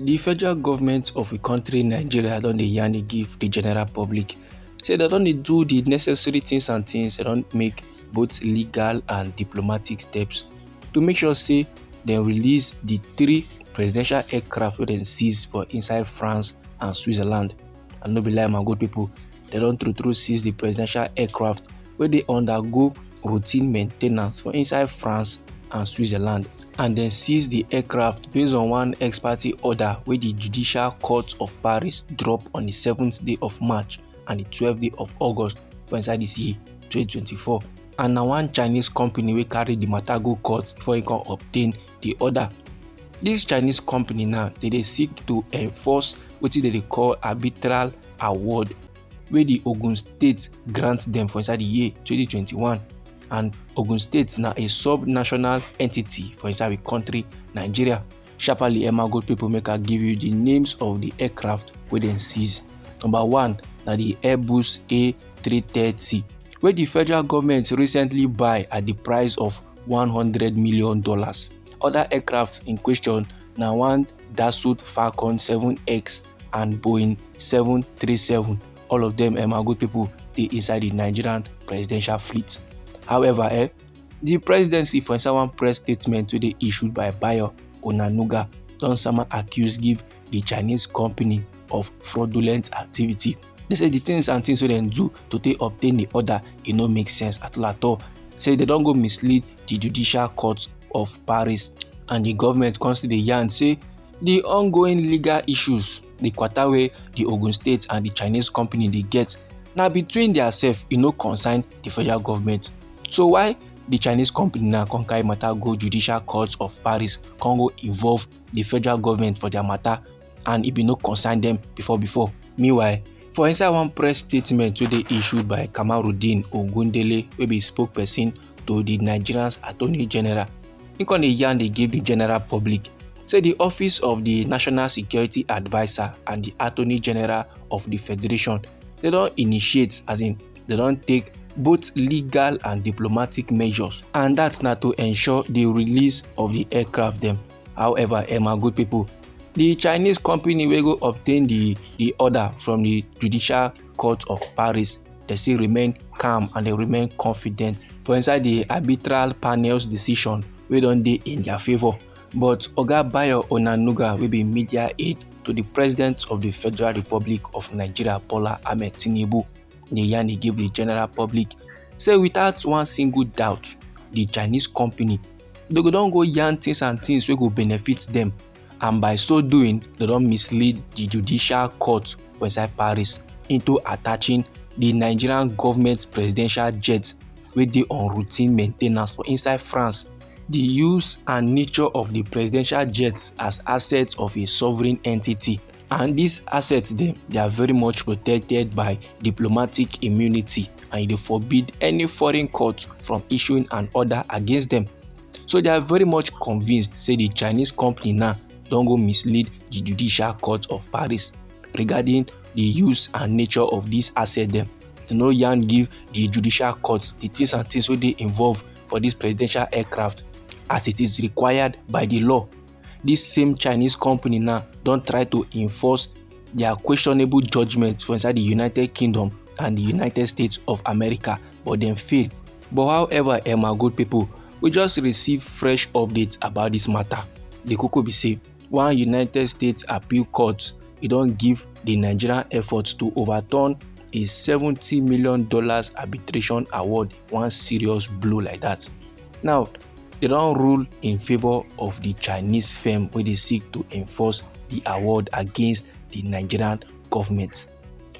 The federal government of a country Nigeria don dey yarn give the general public say they don dey do the necessary things and things. They don make both legal and diplomatic steps to make sure say they release the 3 presidential aircraft wey dem seize for inside France and Switzerland. And no be lie, my good people, they don true seize the presidential aircraft wey dey undergo routine maintenance for inside France and Switzerland, and then seize the aircraft based on one ex parte order wey the Judicial Court of Paris drop on the 7th day of March and the 12th day of August for inside this year 2024. And na one Chinese company wey carry the matter go court before e can obtain the order. This Chinese company now they seek to enforce wetin they call arbitral award wey the Ogun State grant them for inside the year 2021. And Ogun State now a sub-national entity for inside the country Nigeria. Sharply, Emma good people, make I give you the names of the aircraft wey dem seize. Number 1 na the Airbus A330 wey the federal government recently buy at the price of $100 million. Other aircraft in question na one Dassault Falcon 7X and Boeing 737. All of them, Emma good people, dey inside the Nigerian presidential fleet. However, the presidency for inside one press statement wey dey issued by Bayo Onanuga don sama accuse give the Chinese company of fraudulent activity. They say the things and things wey dem do to take obtain the order, e no make sense at all. Say they don go mislead the Judicial Court of Paris, and the government constantly yarn say the ongoing legal issues, the kwata wey the Ogun State and the Chinese company dey get, na between theirself, e no concern the federal government. So why the Chinese company now come carry matter go Judicial Court of Paris, come go involve the federal government for their matter, and it be no concern them before. Meanwhile, for inside one press statement wey dey issued by Kamarudin Ogundele, wey be spokesperson to the Nigerian's Attorney General, he come dey yarn dey give the general public say the Office of the National Security Adviser and the Attorney General of the Federation, they don initiate, as in they don take both legal and diplomatic measures, and that's not to ensure the release of the aircraft them. However, my good people, the Chinese company wey go obtain the order from the Judicial Court of Paris, they still remain calm and they remain confident for inside the arbitral panel's decision wey don dey in their favor. But Oga Bayo Onanuga, wey be media aide to the President of the Federal Republic of Nigeria, Bola Ahmed Tinubu, dey yarn dey give the general public say without one single doubt, the Chinese company they go don go yarn things and things wey go benefit them, and by so doing, they don mislead the Judicial Court for inside Paris into attaching the Nigerian government presidential jets wey dey on routine maintenance for inside France. The use and nature of the presidential jets as assets of a sovereign entity, and these assets they are very much protected by diplomatic immunity, and they forbid any foreign court from issuing an order against them. So they are very much convinced say the Chinese company now don't go mislead the Judicial Court of Paris regarding the use and nature of these assets them. They no yarn give the Judicial Courts the things and things wey dey involved for this presidential aircraft as it is required by the law. This same Chinese company now don't try to enforce their questionable judgments for inside the United Kingdom and the United States of America, but then fail. But however, my good people, we just received fresh updates about this matter. The koko be say one United States appeal court, it don't give the Nigerian efforts to overturn a $70 million arbitration award one serious blow like that. Now, they don't rule in favor of the Chinese firm where they seek to enforce the award against the Nigerian government.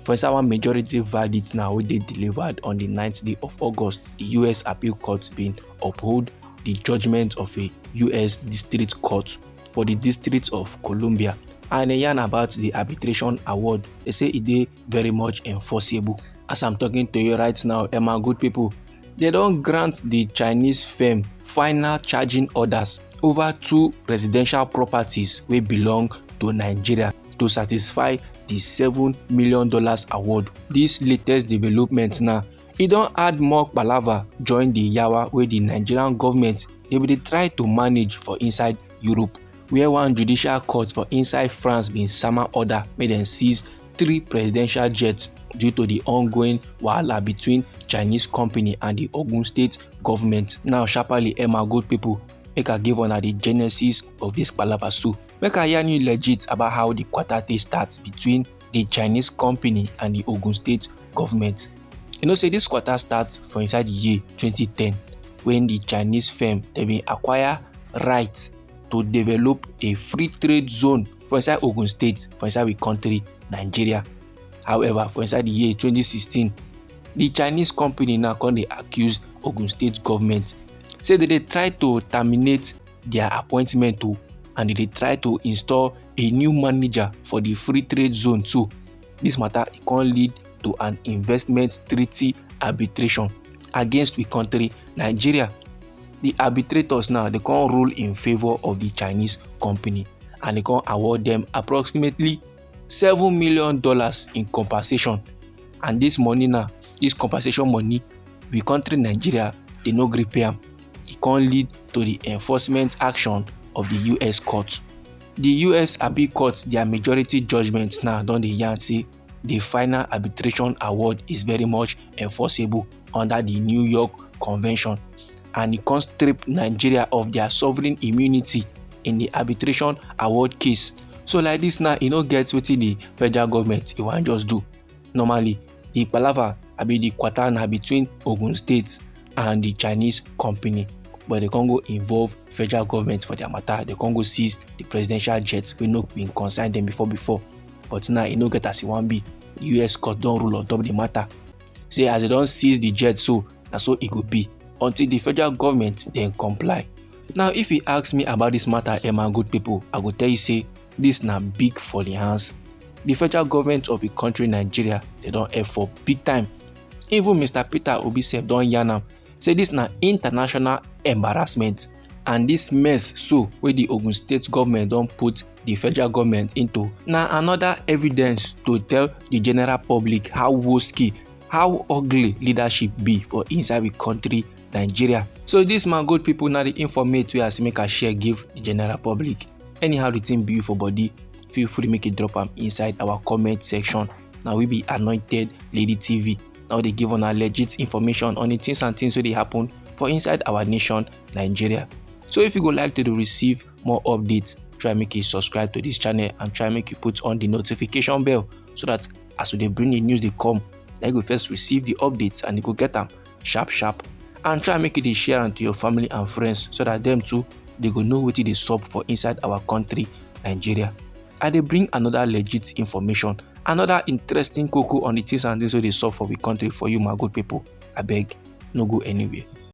For inside one majority verdict now wey dey delivered on the 9th day of August, the US appeal court been uphold the judgment of a US district court for the District of Columbia, and they yarn about the arbitration award. They say it is very much enforceable. As I'm talking to you right now, my good people, they don't grant the Chinese firm final charging orders over 2 residential properties wey belong to Nigeria to satisfy the $7 million award. This latest development now, it don't add more palava join the yawa where the Nigerian government they will try to manage for inside Europe. where one judicial court for inside France bin sama order make dem seize 3 presidential jets due to the ongoing wahala between Chinese company and the Ogun State government. Now sharparly my good people, make I give una the genesis of this palava so. Make I yarn you legit about how the kwata starts between the Chinese company and the Ogun State government. You know say this kwata starts for inside the year 2010 when the Chinese firm they bin acquire rights to develop a free trade zone for inside Ogun State, for inside we country Nigeria. However, for inside the year 2016, the Chinese company now come dey accuse Ogun State government say they try to terminate their appointment too, and they try to install a new manager for the free trade zone too. This matter can lead to an investment treaty arbitration against we country Nigeria. The arbitrators now they can rule in favor of the Chinese company and they can award them approximately $7 million in compensation. And this money now, this compensation money, we country Nigeria they no gree pay am. It can lead to the enforcement action of the US court. The US appeal court their majority judgments now don dey yarn say the final arbitration award is very much enforceable under the New York Convention, and it can strip Nigeria of their sovereign immunity in the arbitration award case. So like this now, e no get wetin the federal government wan just do. Normally, the palava the kwata na between Ogun State and the Chinese company, but they can go involve federal government for their matter. They can go seize the presidential jets wey no been concern them before. But now e no get as e wan be. The US court don rule on top the matter. Say as they don seize the jet, so na so e go be until the federal government then comply. Now if you ask me about this matter, my good people, I go tell you say this na big for the hands. The federal government of the country Nigeria, they don effort big time. Even Mr. Peter Obi sef don yarn am say this na international embarrassment, and this mess so wey the Ogun State government don put the federal government into na another evidence to tell the general public how woski, how ugly leadership be for inside the country Nigeria. So this my good people na the informate wey I say make I share give the general public. Anyhow the thing be for body, feel free make it drop am inside our comment section. Now we be Anointed Lady TV. Now they give on our legit information on the things and things wey dey happen for inside our nation Nigeria. So if you go like to receive more updates, try make you subscribe to this channel and try make you put on the notification bell so that as they bring the news they come, you go first receive the updates and you go get them sharp. And try make it share am to your family and friends so that them too they go know wetin dey sup for inside our country Nigeria. And they bring another legit information, another interesting cocoa on the things and things wey dey sup for the country for you, my good people. I beg, no go anywhere.